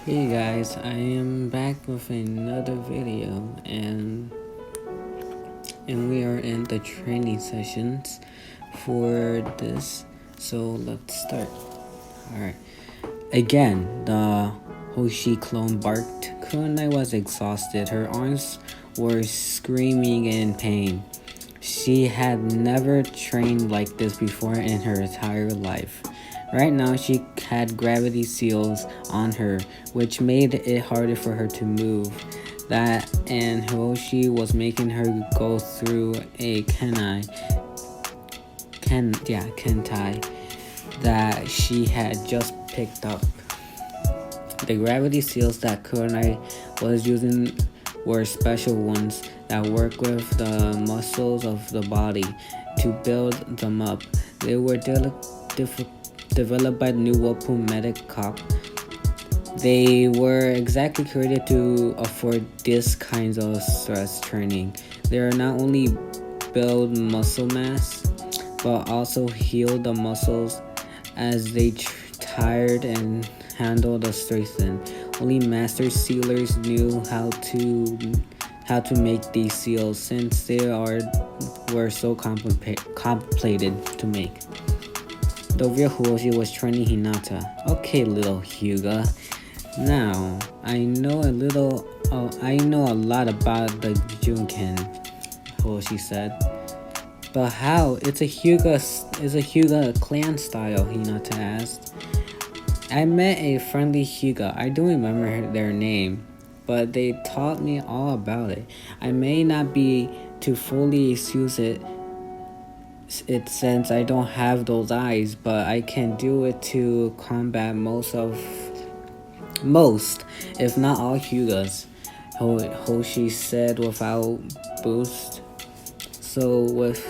Hey guys, I am back with another video and we are in the training sessions for this. So let's start. Alright. Again, the Hoshi clone barked. Kunai was exhausted. Her arms were screaming in pain. She had never trained like this before in her entire life. Right now, she had gravity seals on her, which made it harder for her to move. That and Hiroshi was making her go through a kentai that she had just picked up. The gravity seals that Kunai was using were special ones that work with the muscles of the body to build them up. They were developed by the new Whirlpool Medic Cop. They were exactly created to afford this kinds of stress training. They are not only build muscle mass, but also heal the muscles as they tired and handle the strengthen. Only master sealers knew how to make these seals since they were so complicated to make. The real Hiroshi was training Hinata. Okay, little Hyuga. Now I know a lot about the Junken, Hiroshi said. But how? It's a Hyuga clan style, Hinata asked. I met a friendly Hyuga. I don't remember their name, but they taught me all about it. I may not be to fully use it since I don't have those eyes, but I can do it to combat most, if not all Hyugas, Hoshi said without boost. So with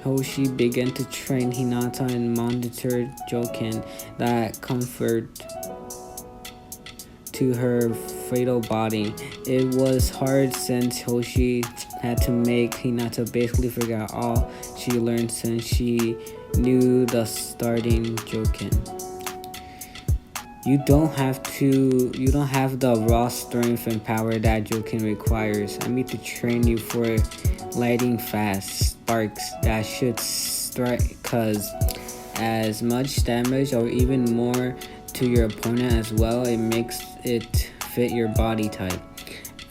Hoshi began to train Hinata and monitor Joken that comfort to her fatal body. It was hard since Hoshi had to make Hinata basically forget all she learned since she knew the starting Joken. You don't have the raw strength and power that Joken requires. I need to train you for lighting fast sparks that should strike cause as much damage or even more to your opponent as well. It makes it fit your body type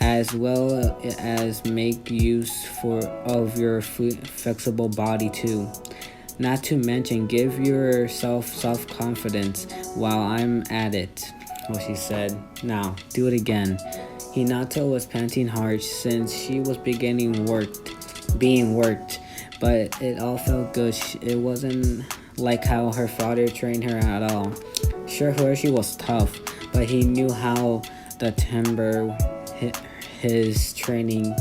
as well as make use of your flexible body too. Not to mention give yourself self-confidence while I'm at it, Hoshi said. Now, do it again. Hinata was panting hard since she was being worked, but it all felt good. It wasn't like how her father trained her at all. Sure, Hiroshi was tough, but he knew how the timber his training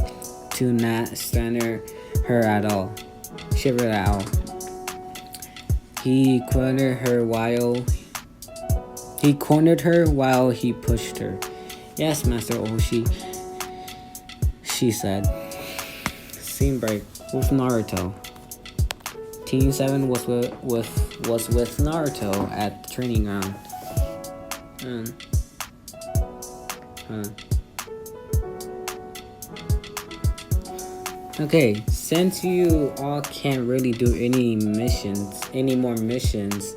to not stand her at all. Shiver at all. He cornered her while he pushed her. Yes, Master Oshi, she said. Scene break with Naruto. Team 7 was with Naruto at the training ground. Okay, since you all can't really do any more missions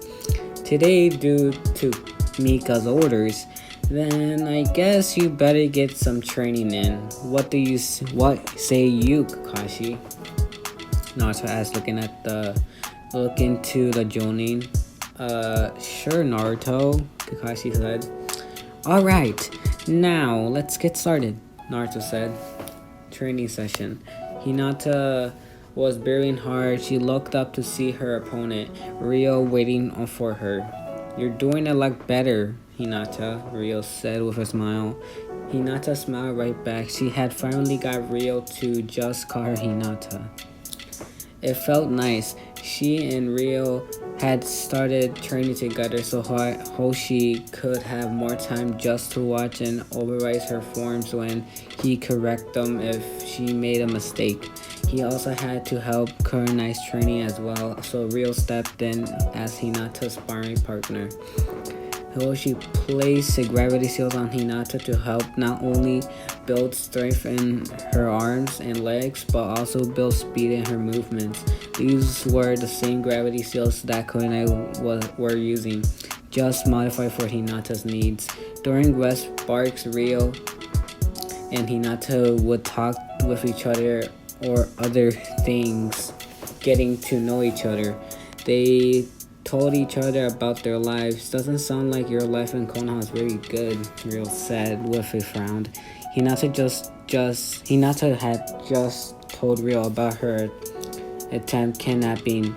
today due to Mika's orders, then I guess you better get some training in. What say you, Kakashi? Naruto asked, looking to the Jonin. Sure, Naruto, Kakashi said. Alright, now let's get started, Naruto said. Training session. Hinata was breathing hard. She looked up to see her opponent, Ryo, waiting for her. You're doing a lot better, Hinata, Ryo said with a smile. Hinata smiled right back. She had finally got Ryo to just call her Hinata. It felt nice. She and Ryo had started training together so Hoshi could have more time just to watch and override her forms when he correct them if she made a mistake. He also had to help Kunai's training as well, so Ryo stepped in as Hinata's sparring partner. Hiroshi placed the gravity seals on Hinata to help not only build strength in her arms and legs, but also build speed in her movements. These were the same gravity seals that Kurenai were using, just modified for Hinata's needs. During rest barks, Rio and Hinata would talk with each other or other things, getting to know each other. They told each other about their lives. Doesn't sound like your life in Konoha is very good, Rio said with a frown. Hinata had just told Rio about her attempt kidnapping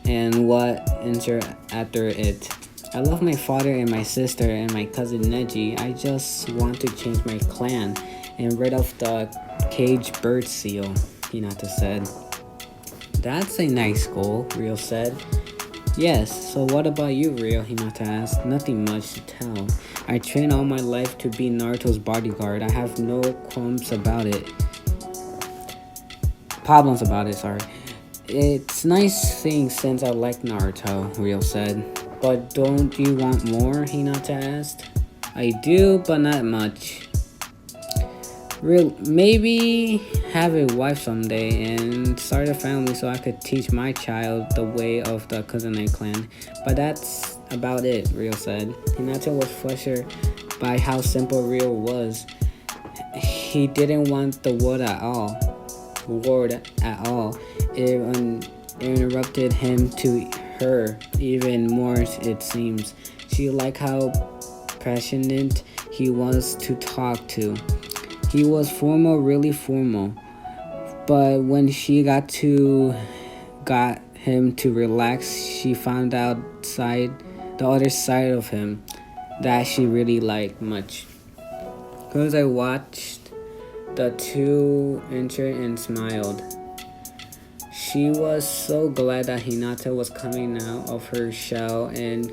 and what ensued after it. I love my father and my sister and my cousin Neji. I just want to change my clan and rid of the caged bird seal, Hinata said. That's a nice goal, Rio said. Yes, so what about you, Rio? Hinata asked. Nothing much to tell. I trained all my life to be Naruto's bodyguard. I have no problems about it. It's nice thing since I like Naruto, Rio said. But don't you want more? Hinata asked. I do, but not much. Maybe have a wife someday and start a family so I could teach my child the way of the Kuzenai clan. But that's about it, Rio said. Hinata was flushed by how simple Rio was. He didn't want the word at all. It interrupted him to her even more, it seems. She liked how passionate he was to talk to. He was formal, really formal. But when she got him to relax, she found out the other side of him that she really liked much. Because I watched the two enter and smiled. She was so glad that Hinata was coming out of her shell and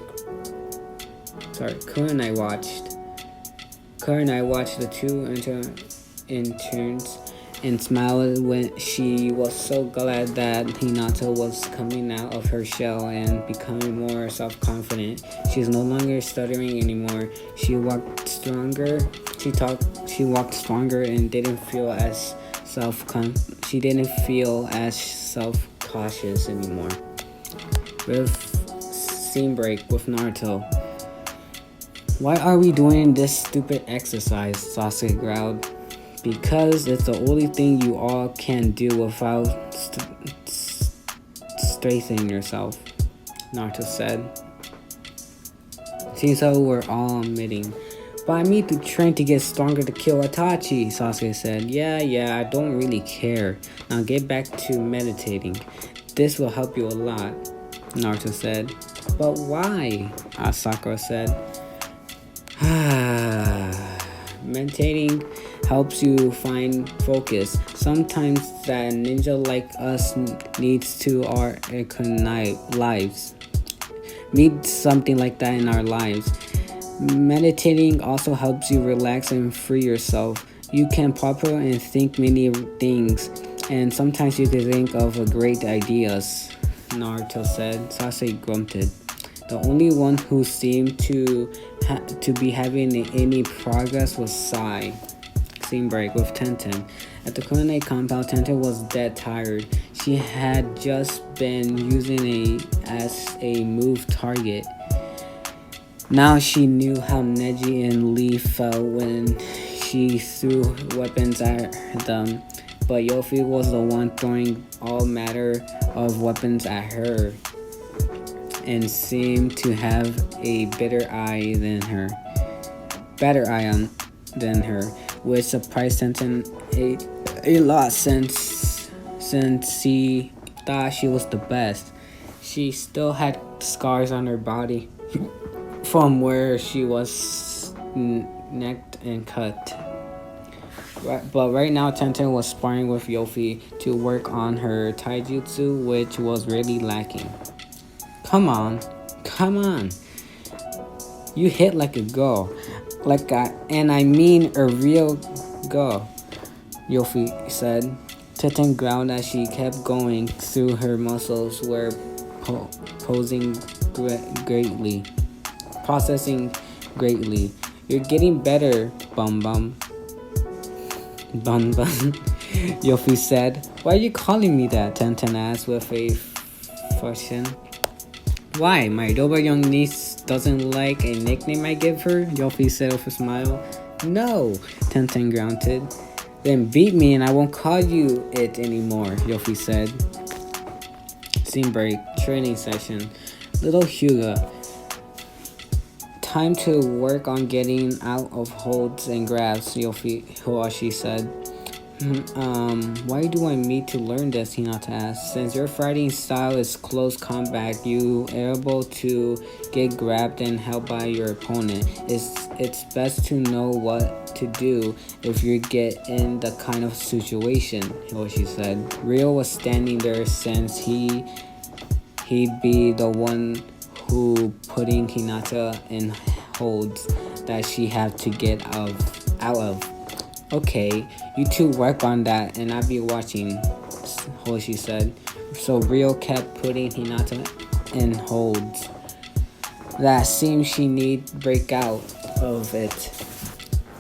Kurenai watched the two interns and smiled when she was so glad that Hinata was coming out of her shell and becoming more self-confident. She's no longer stuttering anymore. She walked stronger and didn't feel as self-cautious anymore. With scene break with Naruto. Why are we doing this stupid exercise? Sasuke growled. Because it's the only thing you all can do without strengthening yourself, Naruto said. Seems so we're all admitting. But I need to train to get stronger to kill Itachi, Sasuke said. Yeah, I don't really care. Now get back to meditating. This will help you a lot, Naruto said. But why? Sakura said. Meditating helps you find focus. Sometimes that ninja like us needs to our lives. Need something like that in our lives. Meditating also helps you relax and free yourself. You can ponder and think many things, and sometimes you can think of great ideas, Naruto said. Sasuke grunted. The only one who seemed to be having any progress was Sai. Scene break with Tenten. At the Kurenai compound, Tenten was dead tired. She had just been using as a move target. Now she knew how Neji and Lee felt when she threw weapons at them, but Yofi was the one throwing all manner of weapons at her and seemed to have a better eye than her, which surprised Tenten a lot since he thought she was the best. She still had scars on her body from where she was necked and cut. But right now, Tenten was sparring with Yofi to work on her taijutsu, which was really lacking. Come on. You hit like a girl. And I mean a real girl, Yofi said. Tenten growled as she kept going through her muscles were posing greatly. processing greatly. You're getting better, Bum Bum. Bum Bum, Yofi said. Why are you calling me that? Tenten asked with a fashion. Why? My Doba young niece doesn't like a nickname I give her? Yofi said with a smile. No, Tenten grunted. Then beat me and I won't call you it anymore, Yofi said. Scene break, training session. Little Huga. Time to work on getting out of holds and grabs, Hoashi said. Why do I need to learn this, Hinata asked. Since your fighting style is close combat, you are able to get grabbed and held by your opponent. It's best to know what to do if you get in the kind of situation, Hoashi said. Ryo was standing there since he'd be the one who putting Hinata in holds that she had to get out of. Okay, you two work on that and I'll be watching, Hoshi said. So Ryo kept putting Hinata in holds that seemed she need break out of it.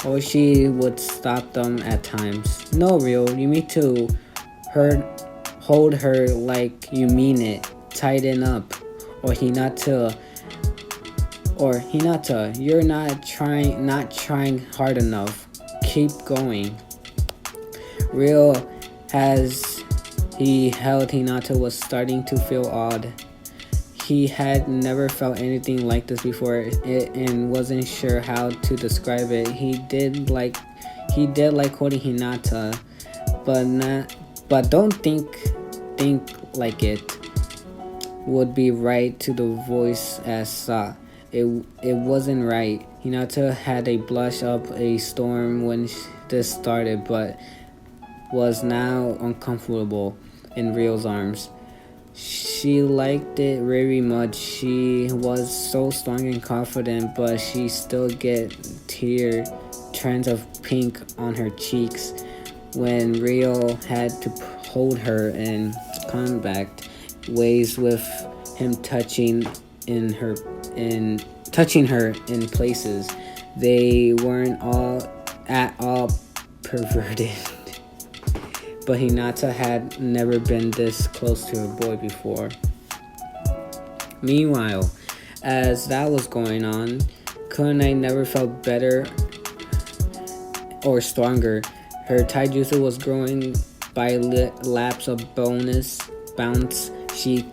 Hoshi would stop them at times. No, Ryo, you need to hold her like you mean it. Tighten up. Or Hinata, you're not trying hard enough. Keep going. Ryo, as he held Hinata, was starting to feel odd. He had never felt anything like this before and wasn't sure how to describe it. He did like holding Hinata, but don't think like it would be right to the voice as Sa. It wasn't right. Hinata had a blush up a storm when this started, but was now uncomfortable in Ryo's arms. She liked it very much. She was so strong and confident, but she still get trends of pink on her cheeks when Ryo had to hold her in combat ways with him touching her in places they weren't at all perverted. But Hinata had never been this close to a boy before. Meanwhile, as that was going on, Kunai never felt better or stronger. Her taijutsu was growing by laps of bounce. She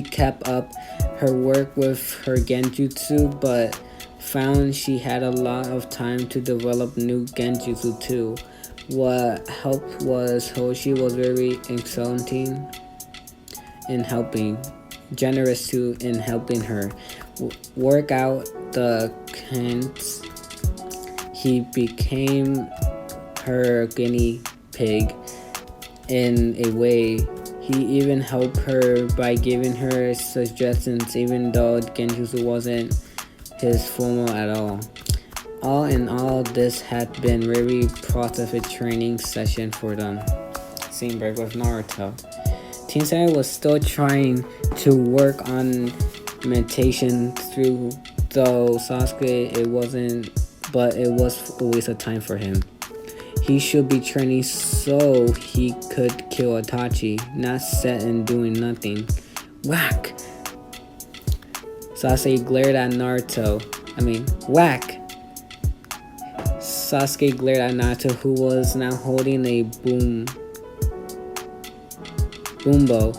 kept up her work with her genjutsu, but found she had a lot of time to develop new genjutsu too. What helped was Hoshi was very exulting in helping, generous too in helping her work out the kinks. He became her guinea pig in a way. He even helped her by giving her suggestions, even though genjutsu wasn't his formal at all. All in all, this had been very productive training session for them. Scene break with Naruto. Teen Sentai was still trying to work on meditation through, though Sasuke it was a waste of time for him. He should be training so he could kill Itachi, not sit and doing nothing. Whack! Sasuke glared at Naruto. Whack! Sasuke glared at Naruto, who was now holding a boombo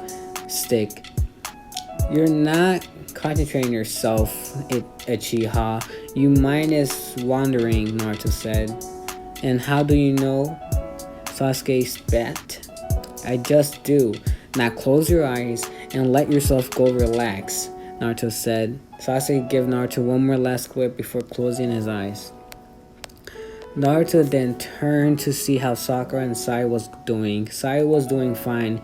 stick. You're not concentrating yourself, Uchiha. Your mind is wandering, Naruto said. And how do you know? Sasuke spat. I just do. Now close your eyes and let yourself go relax, Naruto said. Sasuke gave Naruto one more last clip before closing his eyes. Naruto then turned to see how Sakura and Sai was doing. Sai was doing fine.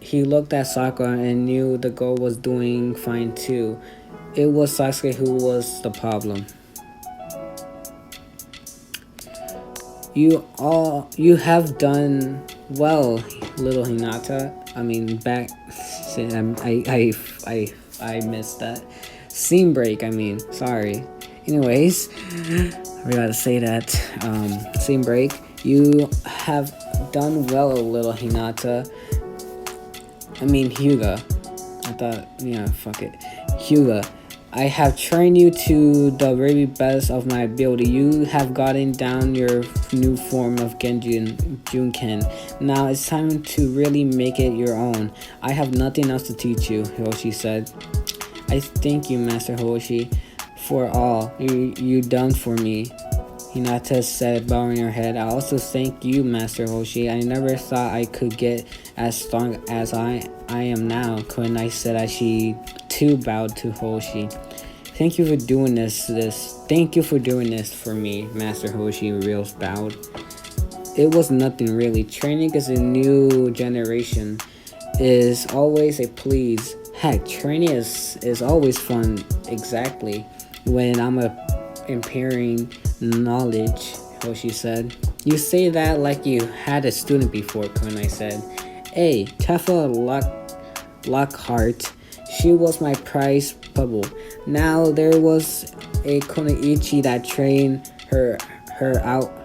He looked at Sakura and knew the girl was doing fine too. It was Sasuke who was the problem. You have done well, little Hinata. I missed that. Scene break, I mean. Sorry. Anyways, we gotta say that. Scene break. You have done well, little Hinata. I mean, Hyuga. I thought, yeah, fuck it. Hyuga. I have trained you to the very best of my ability. You have gotten down your new form of Genjin Junken. Now it's time to really make it your own. I have nothing else to teach you, Hiroshi said. I thank you, Master Hiroshi, for all you done for me. Hinata said, bowing her head. I also thank you, Master Hoshi. I never thought I could get as strong as I am now, Kunai said as she too bowed to Hoshi. Thank you for doing this. Thank you for doing this for me, Master Hoshi. Real bowed. It was nothing really. Training is a new generation. Is always a please. Heck, training is always fun. Exactly. When I'm impairing knowledge, Hoshi said. You say that like you had a student before, Kunai said. Hey, Tefa Lockhart. She was my prize pupil. Now there was a Konoichi that trained her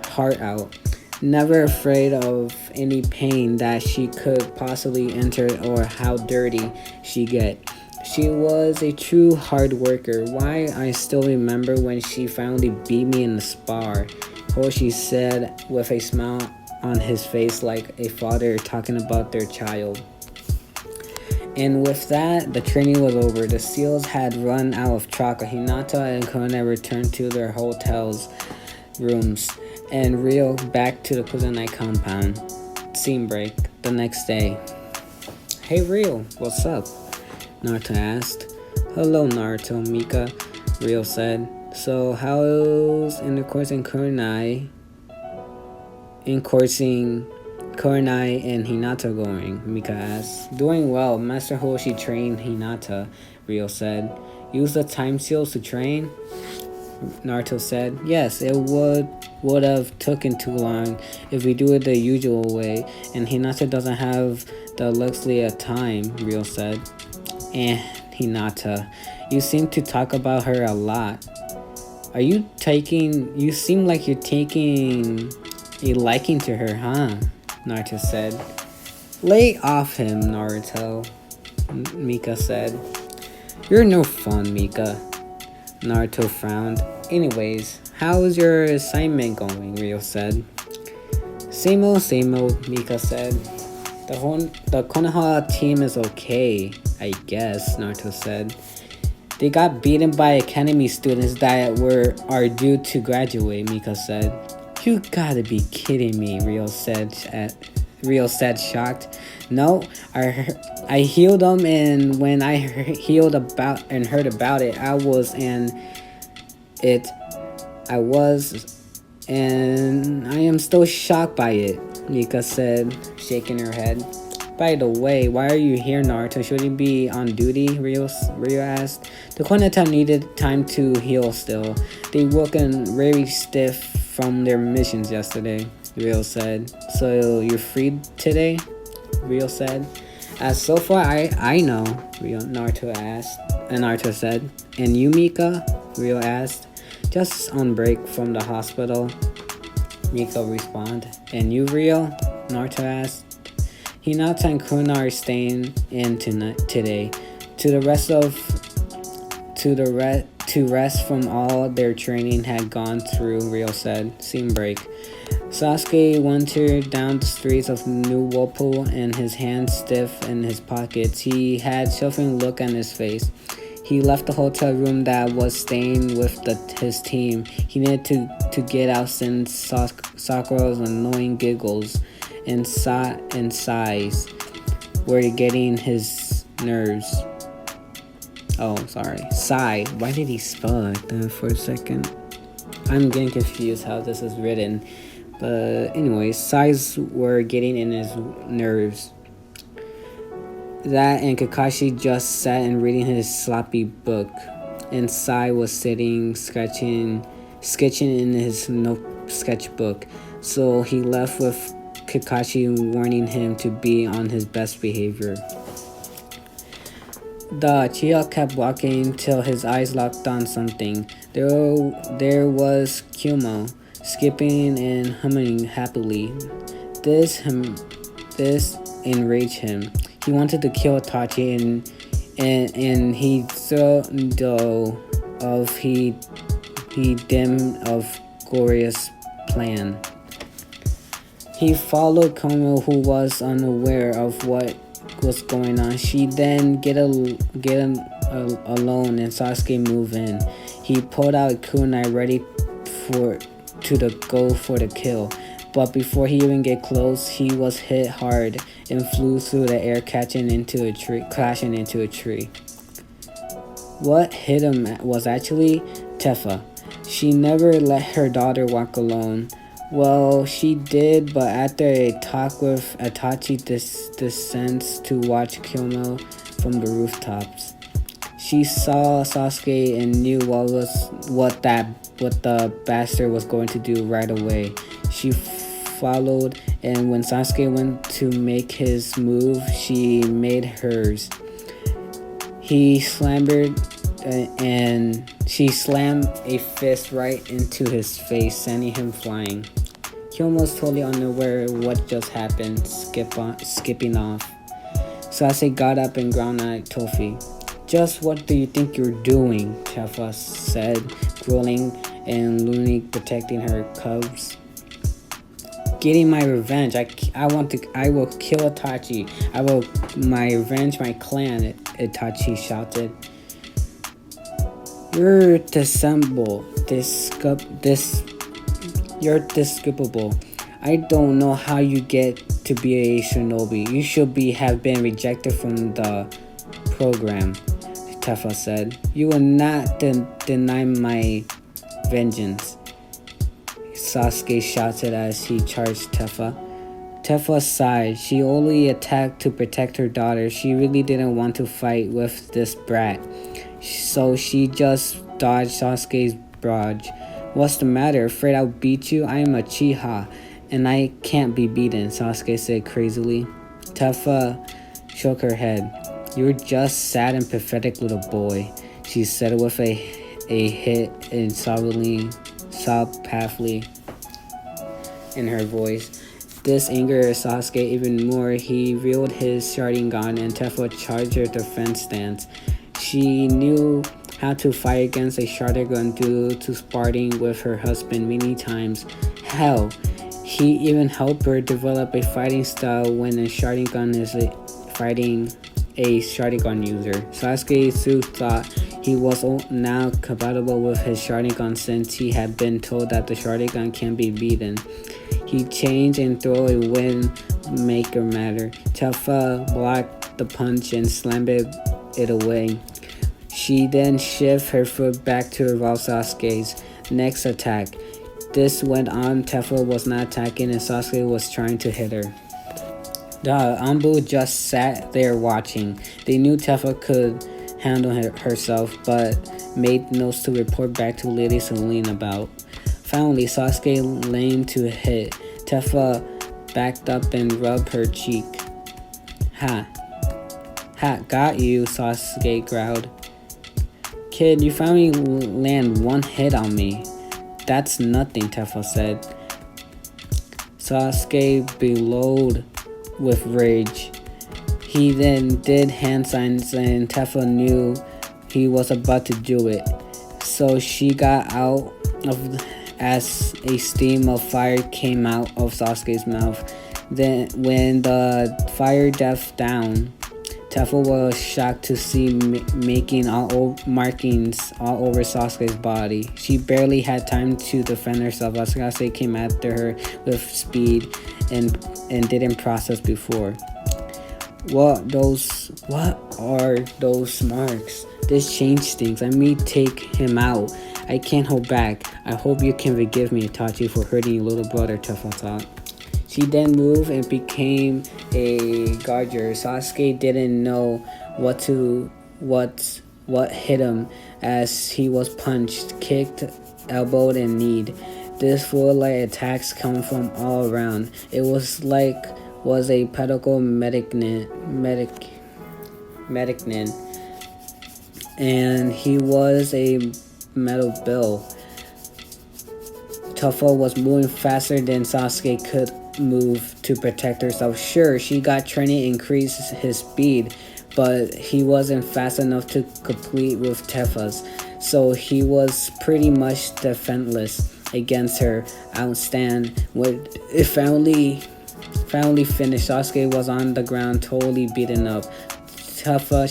heart out. Never afraid of any pain that she could possibly enter or how dirty she get. She was a true hard worker. Why I still remember when she finally beat me in the spar, Hoshi said with a smile on his face like a father talking about their child. And with that, the training was over. The seals had run out of chocolate. Hinata and Kona returned to their hotel's rooms and Rio back to the Kusanai compound. Scene break. The next day. Hey Rio, what's up? Naruto asked. Hello Naruto, Mika, Rio said. So how's intercourse in Kusanai and Hinata going? Mika asked. Doing well. Master Hoshi trained Hinata, Rio said. Use the time seals to train? Naruto said. Yes, it would have taken too long if we do it the usual way, and Hinata doesn't have the luxury of time, Rio said. Hinata. You seem to talk about her a lot. You seem like you're taking a liking to her, huh? Naruto said. Lay off him, Naruto, Mika said. You're no fun, Mika. Naruto frowned. Anyways, how's your assignment going? Rio said. Same old, Mika said. The Konoha team is okay, I guess, Naruto said. They got beaten by academy students that are due to graduate, Mika said. You gotta be kidding me, Rio said shocked. No, I healed them, and when I heard about it, I am still shocked by it, Mika said, shaking her head. By the way, why are you here, Naruto? Should you be on duty? Rio asked. The Konoha needed time to heal still. They woken very stiff from their missions yesterday, Rio said. So you're free today? Rio said. So far I know, Naruto asked. And Naruto said. And you, Mika? Rio asked. Just on break from the hospital, Mika responded. And you, Rio? Naruto asked. Hinata and Kuna are staying in today. To rest from all their training had gone through, Rio said. Scene break. Sasuke wandered down the streets of New Whirlpool and his hands stiff in his pockets. He had a shuffling look on his face. He left the hotel room that was staying with his team. He needed to get out since Sakura's annoying giggles and sighs were getting his nerves. Oh, sorry. Sigh. Why did he spell it like that for a second? I'm getting confused how this is written. But anyways, sighs were getting in his nerves. That and Kakashi just sat and reading his sloppy book. And Sai was sitting sketching in his sketchbook. So he left with Kakashi warning him to be on his best behavior. The Chia kept walking till his eyes locked on something. There was Kumo, skipping and humming happily. This him, this enraged him. He wanted to kill Itachi and he thought of he dim of glorious plan. He followed Komo, who was unaware of what was going on. She then alone and Sasuke move in. He pulled out kunai ready go for the kill. But before he even get close, he was hit hard and flew through the air, crashing into a tree. What hit him was actually Tifa. She never let her daughter walk alone. Well, she did, but after a talk with Itachi descends to watch Kyomo from the rooftops. She saw Sasuke and knew what the bastard was going to do right away. She followed, and when Sasuke went to make his move, she made hers. He slammed and she slammed a fist right into his face, sending him flying. Kyomo was totally unaware of what just happened, skipping off. Sasuke got up and growled at Tofi. Just what do you think you're doing? Tifa said, growling and Luni protecting her cubs. Getting my revenge. I will kill Itachi. I will revenge my clan, Itachi shouted. You're you're despicable. I don't know how you get to be a shinobi. You should have been rejected from the program, Tifa said. You will not deny my vengeance, Sasuke shouted as he charged Tifa. Tifa sighed. She only attacked to protect her daughter. She really didn't want to fight with this brat. So she just dodged Sasuke's barrage. What's the matter? Afraid I'll beat you? I am a Chiha, and I can't be beaten, Sasuke said crazily. Tifa shook her head. You're just sad and pathetic little boy, she said with a hit and sobbingly in her voice. This angered Sasuke even more. He reeled his Sharingan and Tifa charged her defense stance. She knew how to fight against a Sharingan due to sparring with her husband many times. Hell, he even helped her develop a fighting style when a Sharingan is fighting a Sharingan user. Sasuke too thought he was now compatible with his Sharingan since he had been told that the Sharingan can be beaten. He changed and threw a wind maker matter. Tifa blocked the punch and slammed it away. She then shifted her foot back to rival Sasuke's next attack. This went on. Tifa was not attacking and Sasuke was trying to hit her. The Anbu just sat there watching. They knew Tifa could handle herself, but made notes to report back to Lady Celine about. Finally, Sasuke leaned to hit. Tifa backed up and rubbed her cheek. Ha, got you, Sasuke growled. Kid, you finally land one hit on me. That's nothing, Tifa said. Sasuke bellowed with rage. He then did hand signs and Tifa knew he was about to do it. So she got out as a stream of fire came out of Sasuke's mouth. Then when the fire died down, Tifa was shocked to see markings all over Sasuke's body. She barely had time to defend herself as Sasuke came after her with speed and didn't process before. What are those marks? This changed things. I may take him out. I can't hold back. I hope you can forgive me, Itachi, for hurting your little brother, Tifa thought. She then moved and became a guardian. Sasuke didn't know what hit him as he was punched, kicked, elbowed, and kneed. This full-light attacks come from all around. It was a pedicle medicnin. and he was a metal bill. Tufo was moving faster than Sasuke could move to protect herself. Sure, she got training to increase his speed, but he wasn't fast enough to compete with Tifa's, so he was pretty much defenseless against her outstand. When it finally finished, Sasuke was on the ground, totally beaten up. Tifa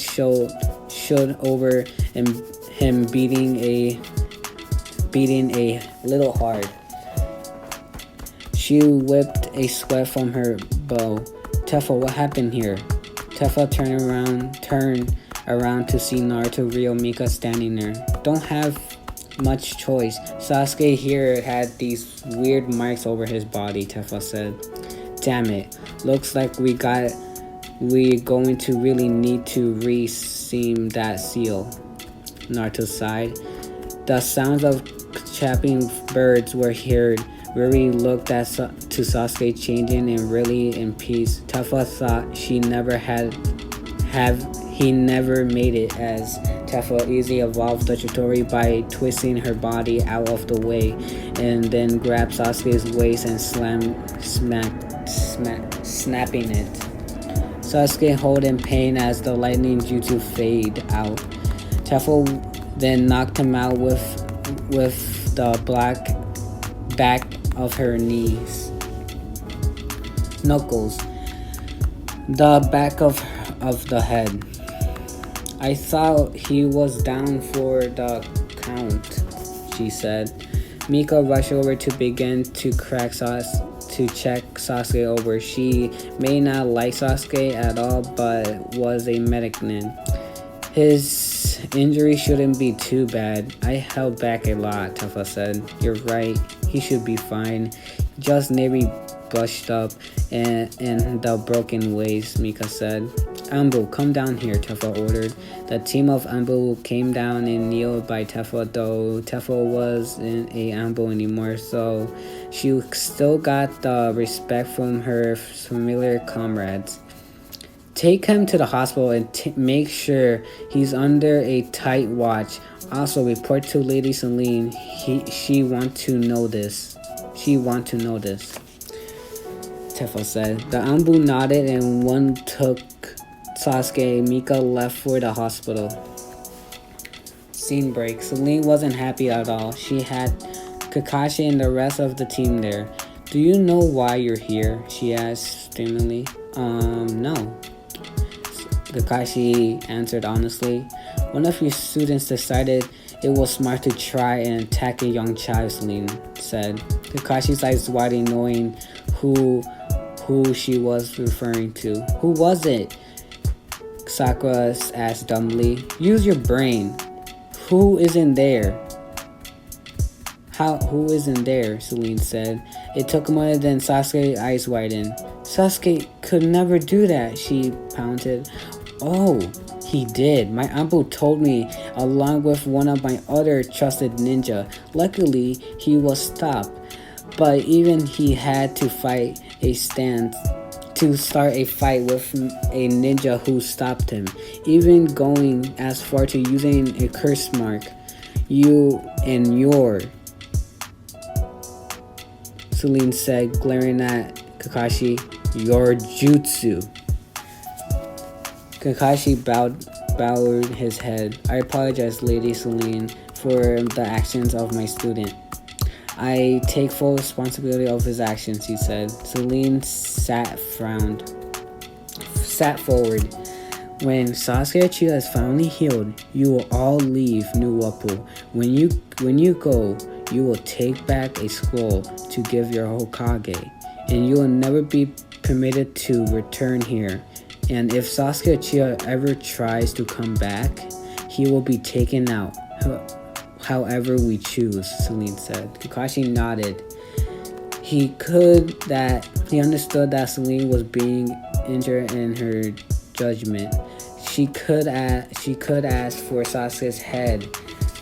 showed over and him beating a little hard. She whipped a sweat from her bow. Tifa, what happened here? Tifa turned around to see Naruto, Rio, Mika standing there. Don't have much choice. Sasuke here had these weird marks over his body, Tifa said. Damn it. Looks like we're going to really need to re-seam that seal. Naruto sighed. The sounds of chapping birds were heard. Riri looked to Sasuke, changing and really in peace. Tifa thought he never made it, as Tifa easily evolved the trajectory by twisting her body out of the way, and then grabbed Sasuke's waist and snapping it. Sasuke howled in pain as the lightning jutsu faded out. Tifa then knocked him out with the black back of her knuckles, the back of the head. I thought he was down for the count, she said. Mika rushed over to begin to check Sasuke over. She may not like Sasuke at all, but was a medic-nin. His injury shouldn't be too bad. I held back a lot, Tifa said. You're right, he should be fine. Just maybe brushed up and the broken waist, Mika said. Ambu, come down here, Tifa ordered. The team of Ambu came down and kneeled by Tifa, though Tifa wasn't a Ambu anymore, so she still got the respect from her familiar comrades. Take him to the hospital and make sure he's under a tight watch. Also, report to Lady Celine. She want to know this. Tifa said. The Ambu nodded and one took Sasuke. Mika left for the hospital. Scene break. Celine wasn't happy at all. She had Kakashi and the rest of the team there. Do you know why you're here? She asked sternly. No. Kakashi answered honestly. One of your students decided it was smart to try and attack a young child, Celine said. Kakashi's eyes widened, knowing who she was referring to. Who was it? Sakura asked dumbly. Use your brain. Who isn't there? Who isn't there? Celine said. It took a moment, then Sasuke's eyes widened. Sasuke could never do that, she pouted. Oh, he did. My uncle told me, along with one of my other trusted ninja. Luckily, he was stopped. But even he had to start a fight with a ninja who stopped him, even going as far to using a curse mark. You and your, Celine said, glaring at Kakashi. Your jutsu. Kakashi bowed his head. I apologize, Lady Celine, for the actions of my student. I take full responsibility of his actions, he said. Celine sat forward. When Sasuke Uchiha is finally healed, you will all leave New Whirlpool. When you go, you will take back a scroll to give your Hokage, and you will never be permitted to return here. And if Sasuke Uchiha ever tries to come back, he will be taken out. However we choose, Celine said. Kakashi nodded. He understood that Celine was being injured in her judgment. She could ask for Sasuke's head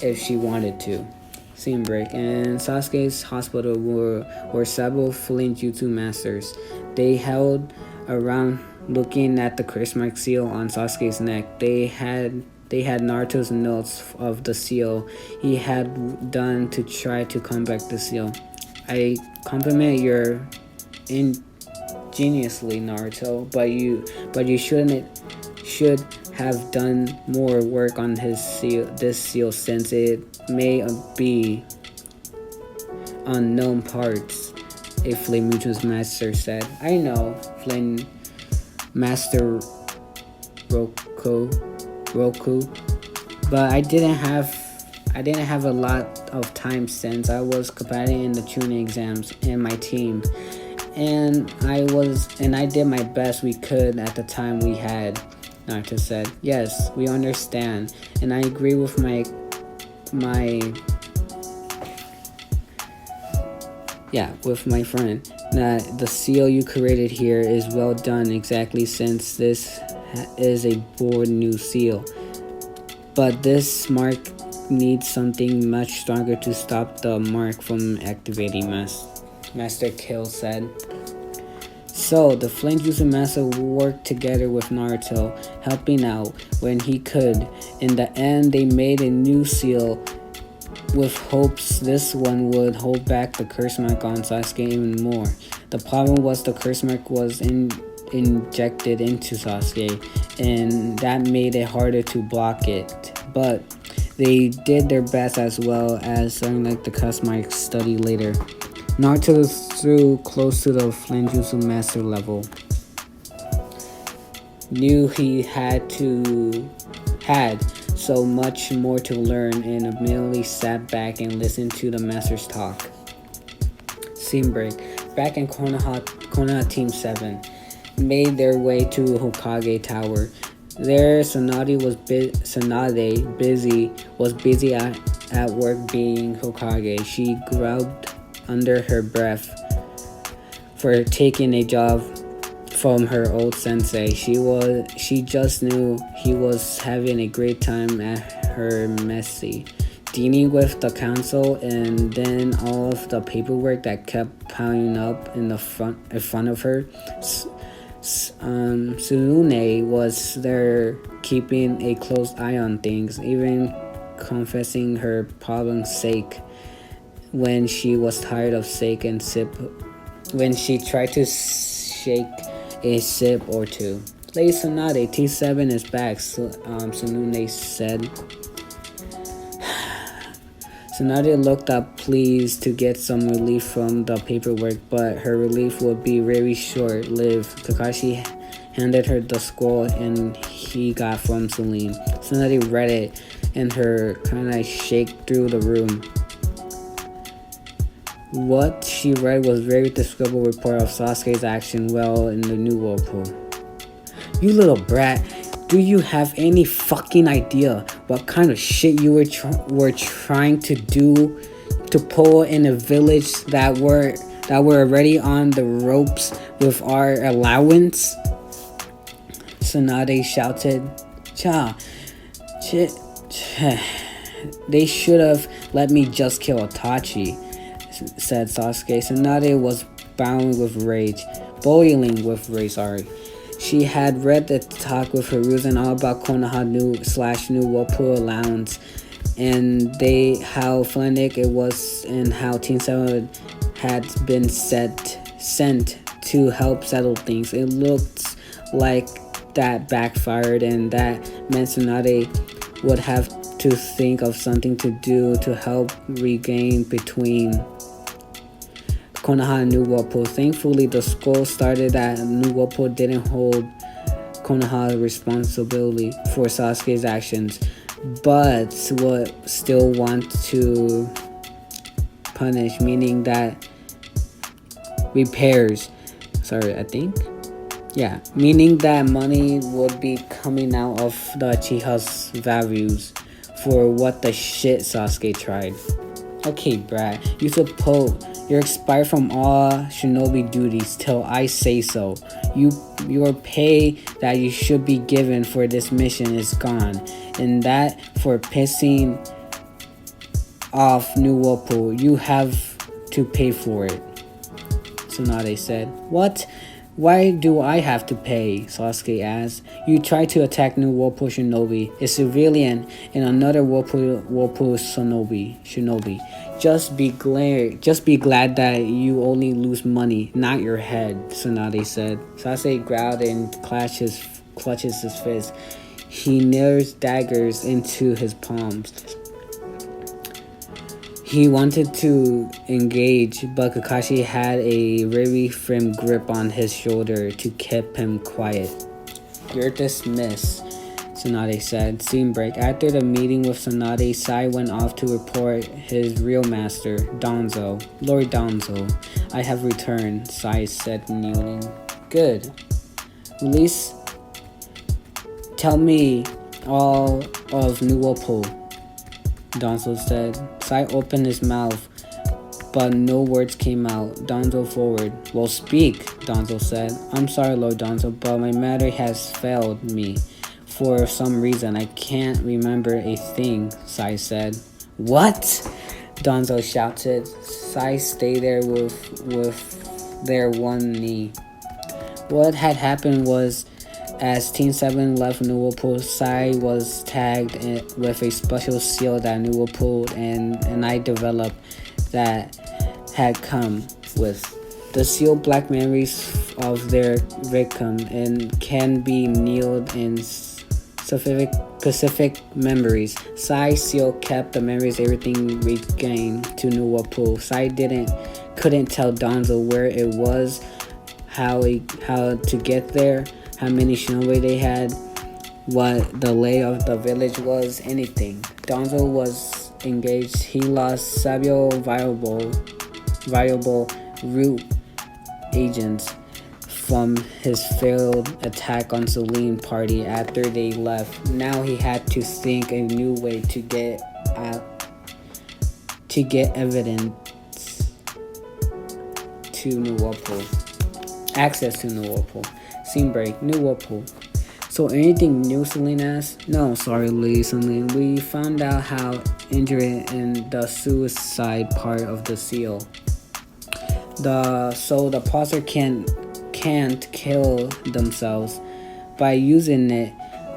if she wanted to. Scene break. In Sasuke's hospital were several fleeing jutsu masters. They held around looking at the curse mark seal on Sasuke's neck. They had they had Naruto's notes of the seal he had done to try to combat the seal. I compliment your ingeniously, Naruto, but you should have done more work on this seal since it may be unknown parts, a Flame Mutu's master said. I know, Flame Master Roku, but I didn't have a lot of time since I was competing in the tuning exams and my team, and I did my best we could at the time we had. Naruto said, "Yes, we understand, and I agree with my friend that the seal you created here is well done exactly since this is a born new seal. But this mark needs something much stronger to stop the mark from activating, Master Kill said. So, the Flame Jutsu Master worked together with Naruto, helping out when he could. In the end, they made a new seal with hopes this one would hold back the curse mark on Sasuke even more. The problem was the curse mark was injected into Sasuke, and that made it harder to block it. But they did their best as well as unlike the curse mark study later. Naruto threw close to the Flame Jutsu Master level. Knew he had so much more to learn and immediately sat back and listened to the master's talk. Scene break. Back in Konoha Team 7 made their way to Hokage Tower. There, Tsunade was busy at work being Hokage. She growled under her breath for taking a job from her old sensei. She just knew he was having a great time at her messy, dealing with the council and then all of the paperwork that kept piling up in front of her. Tsunade was there keeping a close eye on things, even confessing her problem's sake when she was tired of shake and sip. When she tried to shake a sip or two. Lady Tsunade, T7 is back, Tsunade said. Tsunade looked up, pleased to get some relief from the paperwork, but her relief would be very short-lived. Kakashi handed her the scroll and he got from Celine. Tsunade read it and her kinda shake through the room. What she read was a very descriptive report of Sasuke's action while in the new Whirlpool. You little brat, do you have any fucking idea what kind of shit you were trying to do to pull in a village that were already on the ropes with our allowance? Tsunade shouted. They should have let me just kill Itachi, said Sasuke. Tsunade was boiling with rage, She had read the talk with Hiruzen all about Konoha new Whirlpool allowance and how frantic it was and how Team 7 had been sent to help settle things. It looked like that backfired and that meant Tsunade would have to think of something to do to help regain between Konoha and New Whirlpool. Thankfully, the scroll started that New Whirlpool didn't hold Konoha responsibility for Sasuke's actions, but would still want to punish, meaning that meaning that money would be coming out of the Uchiha's values for what the shit Sasuke tried. Okay, Brad, you're expired from all shinobi duties till I say so. Your pay that you should be given for this mission is gone, and that for pissing off New Whirlpool, you have to pay for it. Tsunade said. What? Why do I have to pay? Sasuke asked. You tried to attack new Whirlpool Shinobi, a civilian, and another Whirlpool Shinobi. Just be glad that you only lose money, not your head, Tsunade said. Sasuke growled and clutches his fist. He nails daggers into his palms. He wanted to engage, but Kakashi had a very firm grip on his shoulder to keep him quiet. You're dismissed, Tsunade said. Scene break. After the meeting with Tsunade, Sai went off to report his real master, Danzo. Lord Danzo, I have returned, Sai said, kneeling. Good. Release. Tell me all of New Whirlpool, Danzo said. Sai opened his mouth, but no words came out. Danzo forward. Well, speak, Danzo said. I'm sorry, Lord Danzo, but my memory has failed me. For some reason, I can't remember a thing, Sai said. What? Danzo shouted. Sai stayed there with their one knee. What had happened was, as Team 7 left New Whirlpool, Sai was tagged with a special seal that New Whirlpool and I developed that had come with. The seal black memories of their victim and can be nailed in specific memories. Sai's seal kept the memories everything regained to New Whirlpool. Sai couldn't tell Danzo where it was, how to get there, how many shinobi they had, what the lay of the village was, anything. Danzo was engaged. He lost several valuable root agents from his failed attack on Celine party after they left. Now he had to think a new way to get evidence to New Whirlpool. Access to New Whirlpool. Scene break. New Whirlpool. So anything new, Celine asked? No, sorry, Lee, Celine. We found out how injured in the suicide part of the seal. So the poster can't kill themselves by using it,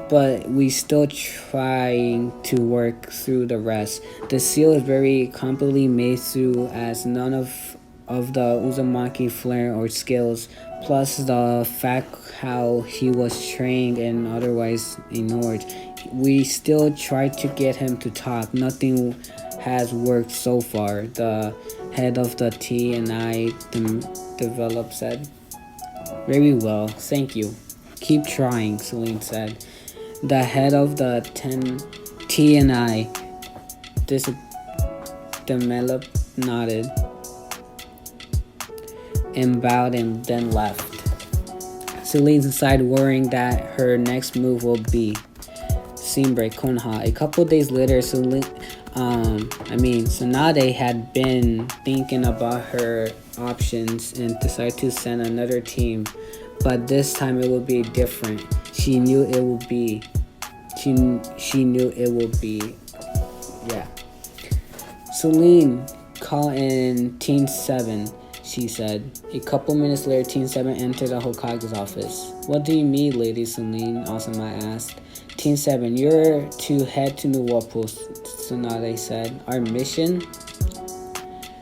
but we still trying to work through the rest. The seal is very completely made through as none of the Uzumaki flair or skills, plus the fact how he was trained and otherwise ignored. We still try to get him to talk. Nothing has worked so far, the head of the T&I develop said. Very well, thank you. Keep trying, Celine said. The head of the T&I develop nodded and bowed and then left. Celine's inside worrying that her next move will be scene break. Konoha. A couple days later, Tsunade had been thinking about her options and decided to send another team, but this time it would be different. She knew it would be. Yeah. Celine, call in Team 7. She said. A couple minutes later, Team 7 entered the Hokage's office. What do you mean, Lady Celine? Asuma asked. Team 7, you're to head to New Whirlpool, Tsunade said. Our mission?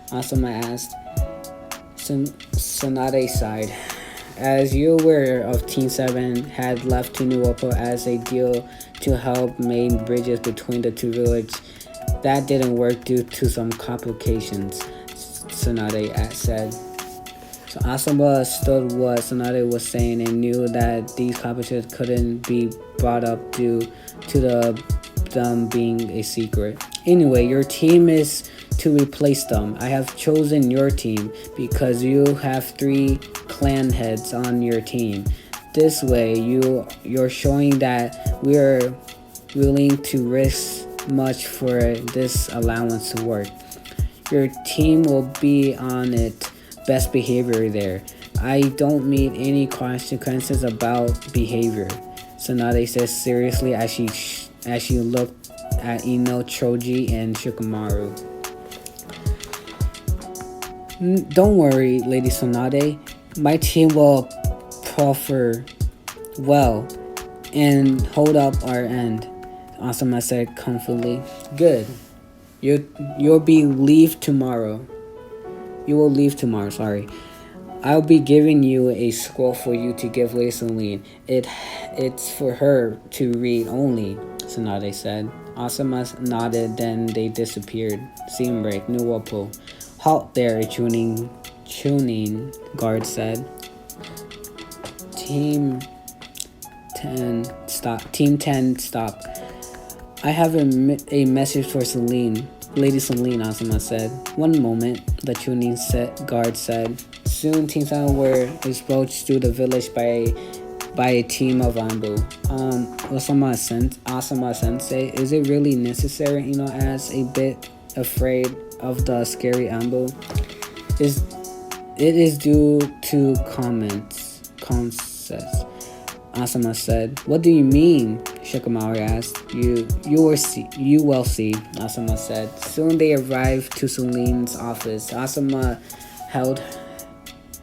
Asuma asked. Tsunade sighed. As you're aware of, Team 7 had left to New Whirlpool as a deal to help make bridges between the two villages. That didn't work due to some complications, Tsunade said. So Asuma understood what Tsunade was saying and knew that these complications couldn't be brought up due to them being a secret. Anyway, your team is to replace them. I have chosen your team because you have 3 clan heads on your team. This way, you're showing that we're willing to risk much for this allowance to work. Your team will be on its best behavior there. I don't mean any consequences about behavior, Tsunade says seriously as she looked at Ino, Choji, and Shikamaru. Don't worry, Lady Tsunade. My team will proffer well and hold up our end, Asuma said comfortably. Good. You'll be leave tomorrow. You will leave tomorrow, sorry. I'll be giving you a scroll for you to give Lady Celine. It's for her to read only, Tsunade said. Asuma nodded, then they disappeared. Scene break, New Whirlpool. Halt there, a tuning guard said. Team 10, stop. Team 10, stop. I have a message for Celine. Lady Celine, Asuma said. One moment, the tuning guard said. Soon, Team 7 were approached through the village by a team of Ambu. Asuma sensei, is it really necessary, as a bit afraid of the scary Ambu? It is due to concepts, Asuma said. What do you mean? Shikamaru asked. You will see, Asuma said. Soon they arrived to Celine's office. Asuma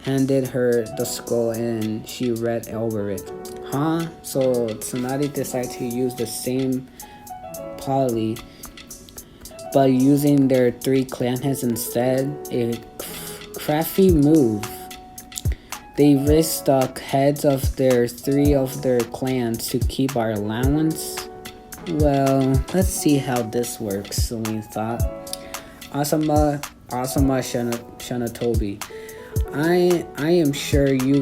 handed her the scroll and she read over it. Huh? So Tsunade decided to use the same poly, but using their 3 clan heads instead. A crafty move. They risked the heads of 3 of their clans to keep our allowance. Well, let's see how this works, Celine thought. Asuma Shinotobi. I am sure you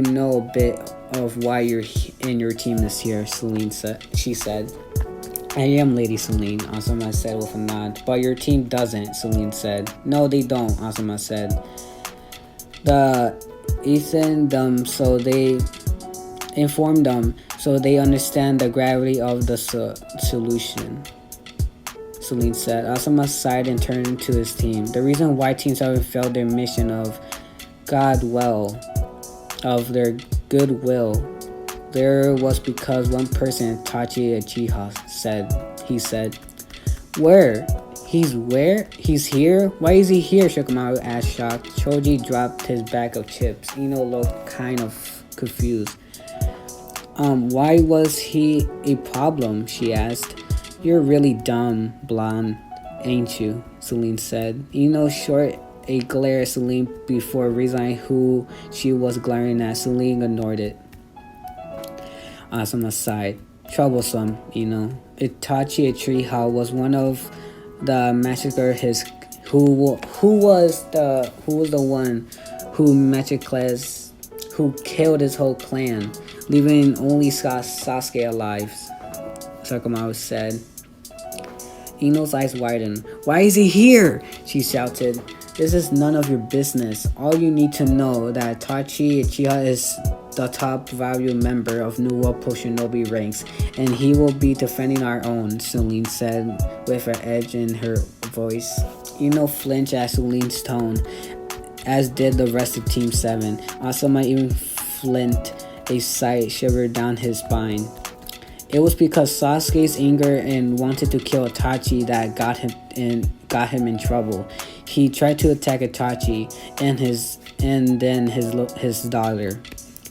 know a bit of why you're in your team this year, Celine said. She said. I am Lady Celine, Asuma said with a nod. But your team doesn't, Celine said. No, they don't, Asuma said. Informed them so they understand the gravity of the solution, Celine said. Asuma sighed and turned to his team. The reason why Team 7 failed their mission of their goodwill, there was because one person, Tachi Uchiha, said. Where? He's here? Why is he here? Shikamaru asked, shocked. Choji dropped his bag of chips. Ino looked kind of confused. Why was he a problem? She asked. You're really dumb, blonde, ain't you? Celine said. Ino shot a glare at Celine before realizing who she was glaring at. Celine ignored it. Asuma sighed. Troublesome, Itachi Uchiha was one of the massacre who was the one who killed his whole clan, leaving only Sasuke alive, Shikamaru said. Ino's eyes widened. Why is he here? She shouted. This is none of your business. All you need to know that Tachi Uchiha is the top value member of New Whirlpool Shinobi ranks, and he will be defending our own, Celine said with an edge in her voice. Ino flinched at Celine's tone, as did the rest of Team 7. Asuma even flinched, a sight shivered down his spine. It was because Sasuke's anger and wanted to kill Itachi that got him in trouble. He tried to attack Itachi and then his daughter.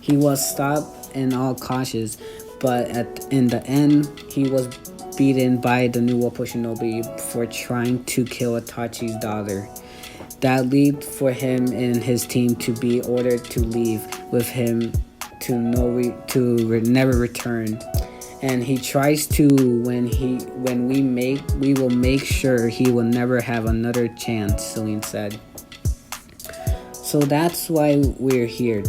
He was stopped and all cautious, but in the end, he was beaten by the New Whirlpool Shinobi for trying to kill Itachi's daughter. That led for him and his team to be ordered to leave with him to never return. And he tries to we will make sure he will never have another chance, Celine said. So that's why we're here.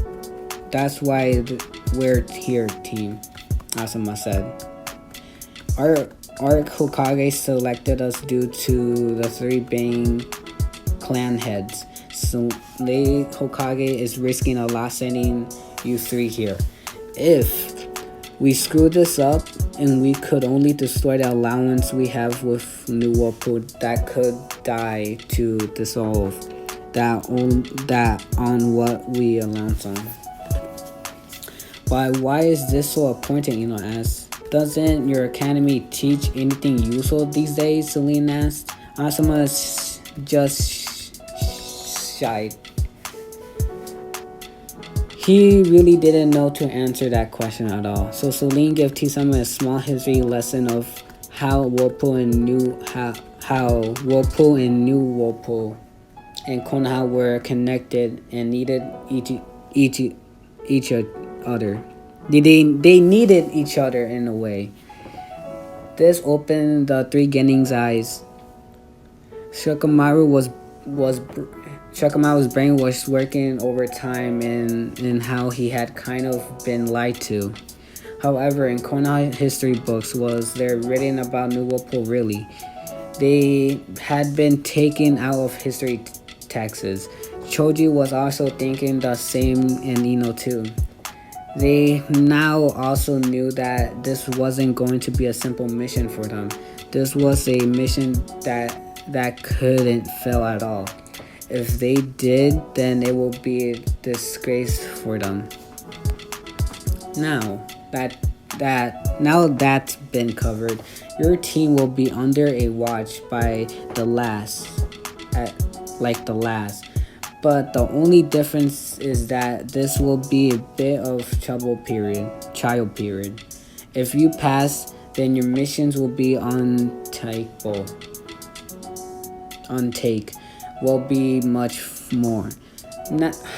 That's why we're here, team, Asuma said. Our Hokage selected us due to the 3 being clan heads. So Lady Hokage is risking a lot sending you 3 here. If we screw this up and we could only destroy the allowance we have with New Whirlpool, that could die to dissolve that on what we allowance on. Why is this so important? Asked. Doesn't your academy teach anything useful these days? Celine asked. Asuma just shied. He really didn't know to answer that question at all. So Celine gave T-Sama a small history lesson of how Whirlpool and New Whirlpool and Konoha were connected and needed each other. They needed each other in a way. This opened the three Gennin's eyes. Shikamaru's brain was working overtime in how he had kind of been lied to. However, in Konoha history books was there written about New Whirlpool really. They had been taken out of history texts. Choji was also thinking the same in Ino too. They now also knew that this wasn't going to be a simple mission for them. This was a mission that couldn't fail at all. If they did, then it will be a disgrace for them. Now that's been covered, your team will be under a watch by the last. But the only difference is that this will be a bit of child period. If you pass, then your missions will be will be much more.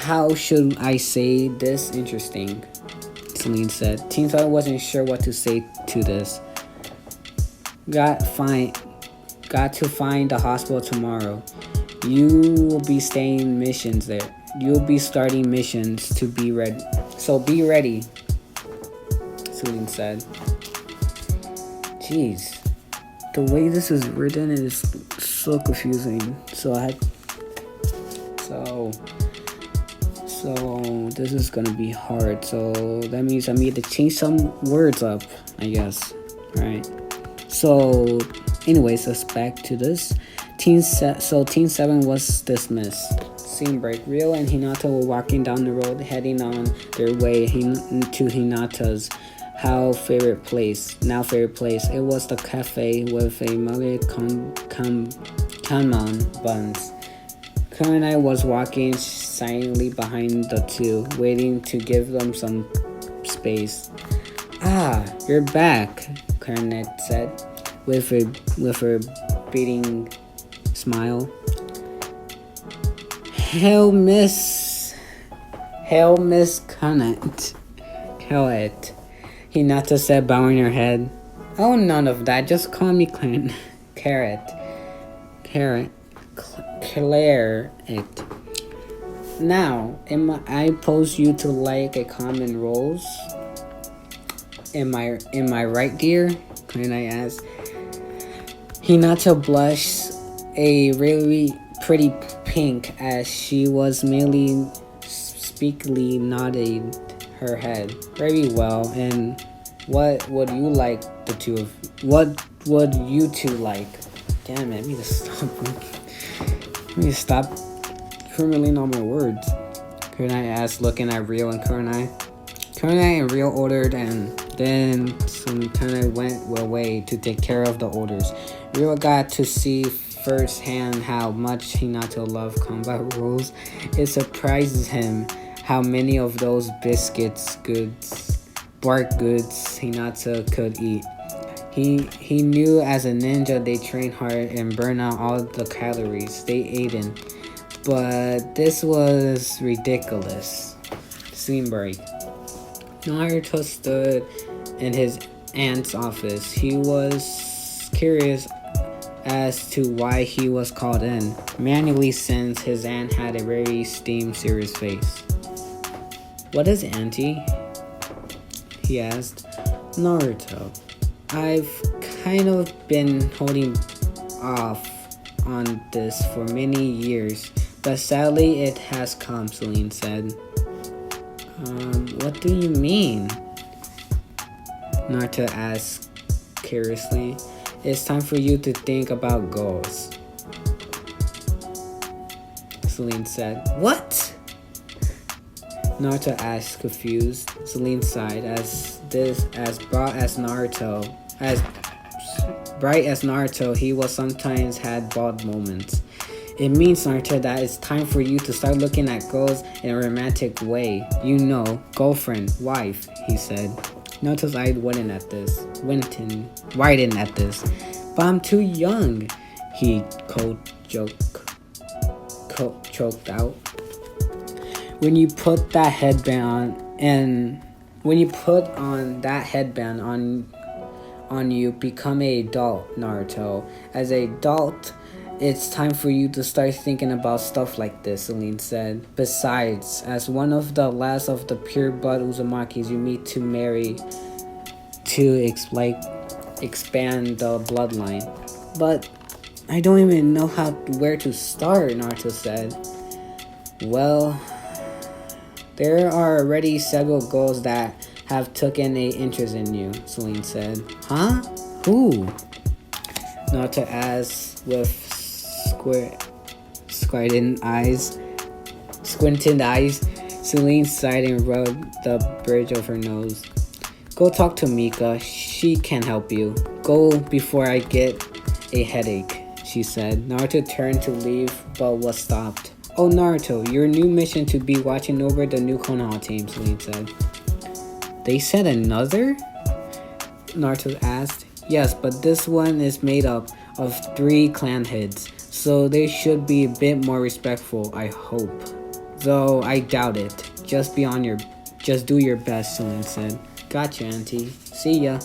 How should I say this? Interesting, Celine said. Teen Titan wasn't sure what to say to this. Got to find the hospital tomorrow. You will be staying missions there. You'll be starting missions to be ready. So be ready, Celine said. Jeez. The way this is written is so confusing. So this is gonna be hard. So that means I need to change some words up, I guess. Alright. So anyways, let's back to this. Team 7 was dismissed. Scene break. Rio and Hinata were walking down the road, heading on their way to Hinata's favorite place. It was the cafe with a mother kanman buns. Kurenai was walking silently behind the two, waiting to give them some space. Ah, you're back, Kurenai said, with her beating smile. Hail, Miss Connect. Hail it. Hinata said, bowing her head. Oh, none of that. Just call me Claire it. Now, I pose you to like a common roles? Am I right, dear? Kurenai asked. Hinata blushed a really pretty pink as she was merely speakily nodded her head. Very well. And what would you like what would you two like? Damn it, I need to stop formulating all my words. Kurenai asked, looking at Rio and Kurenai. Kurenai and Rio ordered, and then some kind of went away to take care of the orders. Rio got to see firsthand how much Hinata loved combat rules. It surprises him how many of those bark goods Hinata could eat. He knew as a ninja they trained hard and burned out all the calories they ate in. But this was ridiculous. Scene break. Naruto stood in his aunt's office. He was curious as to why he was called in, manually, since his aunt had a very serious face. What is auntie? He asked. Naruto. I've kind of been holding off on this for many years, but sadly it has come, Celine said. What do you mean? Naruto asked curiously. It's time for you to think about goals, Celine said. What? Naruto asked, confused. Celine sighed. As bright as Naruto, he was sometimes had bald moments. It means, Naruto, that it's time for you to start looking at girls in a romantic way. You know, girlfriend, wife, he said. Naruto's eyes widened at this. But I'm too young, he choked out. When you put that headband on you become an adult, Naruto. As an adult, it's time for you to start thinking about stuff like this, Celine said. Besides, as one of the last of the pure blood Uzumakis, you need to marry to expand the bloodline. But I don't even know where to start, Naruto said. Well, there are already several girls that have taken an interest in you, Celine said. Huh? Who? Naruto asked with squinted eyes. Celine sighed and rubbed the bridge of her nose. Go talk to Mika. She can help you. Go before I get a headache, she said. Naruto turned to leave but was stopped. Oh, Naruto, your new mission to be watching over the new Konoha team, Celine said. They said another? Naruto asked. Yes, but this one is made up of 3 clan heads, so they should be a bit more respectful, I hope. Though I doubt it. Just do your best, Celine said. Gotcha, Auntie. See ya,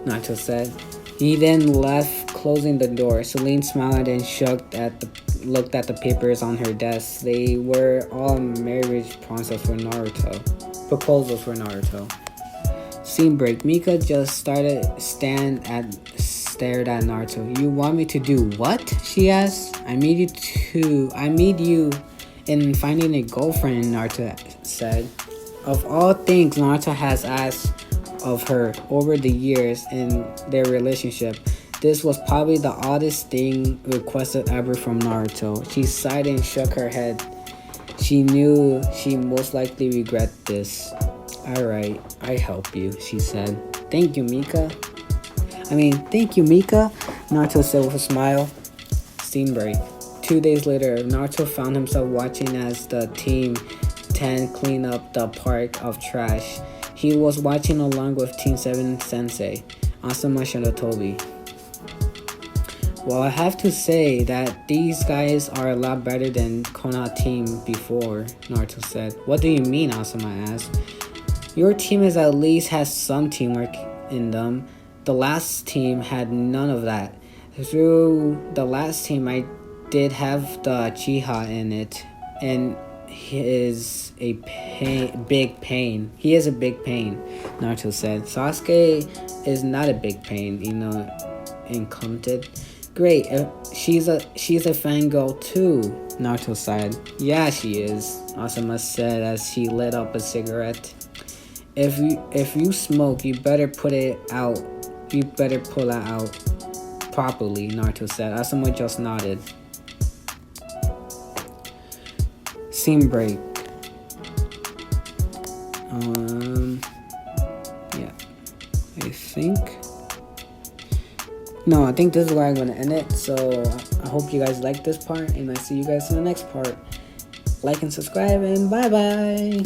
Naruto said. He then left, closing the door. Celine smiled and looked at the papers on her desk. They were all marriage proposals for Naruto. Scene break. Mika just stared at Naruto. You want me to do what? She asked. I need you in finding a girlfriend, Naruto said. Of all things Naruto has asked of her over the years in their relationship, this was probably the oddest thing requested ever from Naruto. She sighed and shook her head. She knew she most likely regret this. Alright, I help you, she said. Thank you, Mika, Naruto said with a smile. Scene break. 2 days later, Naruto found himself watching as the Team 10 clean up the park of trash. He was watching along with Team 7 Sensei, Asuma Shinotobi. Well, I have to say that these guys are a lot better than Konoha team before, Naruto said. What do you mean, Asuma asked. Your team at least has some teamwork in them. The last team had none of that. Through the last team, I did have the Chiha in it, and he is a big pain, Naruto said. Sasuke is not a big pain, and commented. Great, she's a fangirl too, Naruto sighed. Yeah, she is, Asuma said as she lit up a cigarette. If you smoke, you better pull it out properly, Naruto said. Asuma just nodded. Scene break. I think this is where I'm going to end it. So I hope you guys like this part, and I see you guys in the next part. Like and subscribe, and bye-bye.